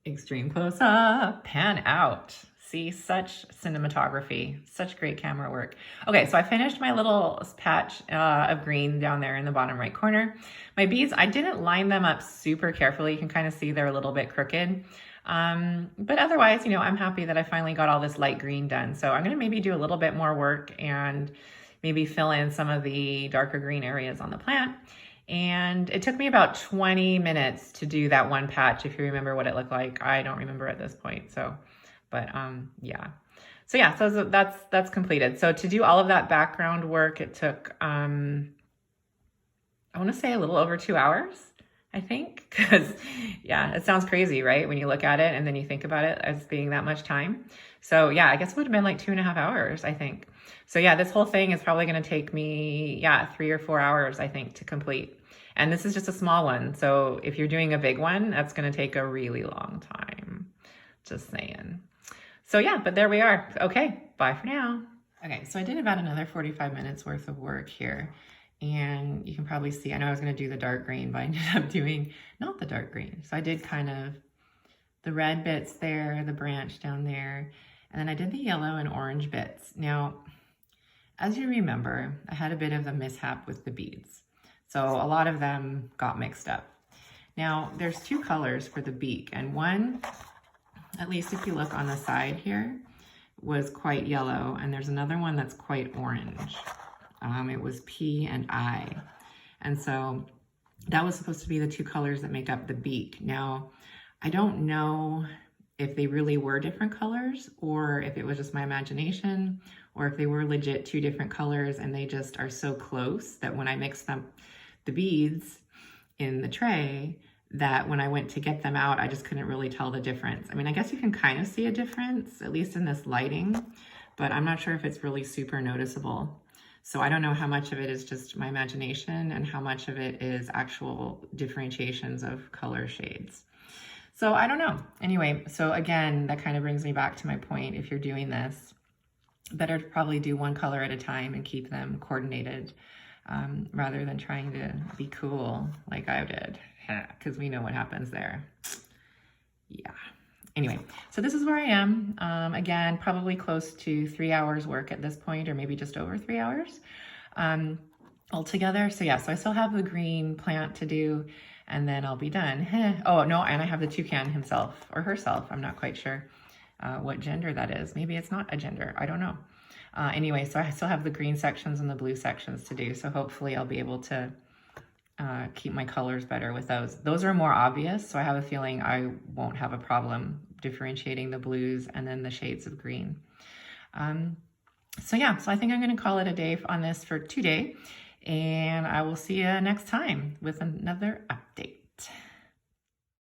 Extreme close up, pan out. See, such cinematography, such great camera work. Okay, so I finished my little patch of green down there in the bottom right corner. My beads, I didn't line them up super carefully. You can kind of see they're a little bit crooked. But otherwise, I'm happy that I finally got all this light green done. So I'm gonna maybe do a little bit more work and maybe fill in some of the darker green areas on the plant. And it took me about 20 minutes to do that one patch. If you remember what it looked like, I don't remember at this point. So, but yeah. So that's completed. So to do all of that background work, it took, I want to say a little over 2 hours, I think, because yeah, it sounds crazy, right? When you look at it and then you think about it as being that much time. So yeah, I guess it would have been like 2.5 hours, I think. So yeah, this whole thing is probably going to take me, 3 or 4 hours, I think, to complete. And this is just a small one. So if you're doing a big one, that's going to take a really long time. Just saying. So yeah, but there we are. Okay, bye for now. Okay, so I did about another 45 minutes worth of work here. And you can probably see, I know I was going to do the dark green, but I ended up doing not the dark green. So I did kind of the red bits there, the branch down there, and then I did the yellow and orange bits. Now, as you remember, I had a bit of a mishap with the beads. So a lot of them got mixed up. Now, there's 2 colors for the beak, and one, at least if you look on the side here, was quite yellow, and there's another one that's quite orange. It was P and I. And so that was supposed to be the 2 colors that make up the beak. Now, I don't know if they really were different colors or if it was just my imagination or if they were legit 2 different colors and they just are so close that when I mix them, the beads in the tray, that when I went to get them out, I just couldn't really tell the difference. I mean, I guess you can kind of see a difference, at least in this lighting, but I'm not sure if it's really super noticeable. So I don't know how much of it is just my imagination and how much of it is actual differentiations of color shades. So I don't know. Anyway, so again, that kind of brings me back to my point. If you're doing this, better to probably do 1 color at a time and keep them coordinated rather than trying to be cool like I did, because we know what happens there. Yeah. Anyway, so this is where I am. Again, probably close to 3 hours work at this point, or maybe just over 3 hours altogether. So yeah, so I still have the green plant to do, and then I'll be done. Oh no, and I have the toucan himself or herself. I'm not quite sure what gender that is. Maybe it's not a gender. I don't know. Anyway, so I still have the green sections and the blue sections to do. So hopefully I'll be able to keep my colors better with those. Those are more obvious, so I have a feeling I won't have a problem differentiating the blues and then the shades of green. So yeah, so I think I'm going to call it a day on this for today, and I will see you next time with another update.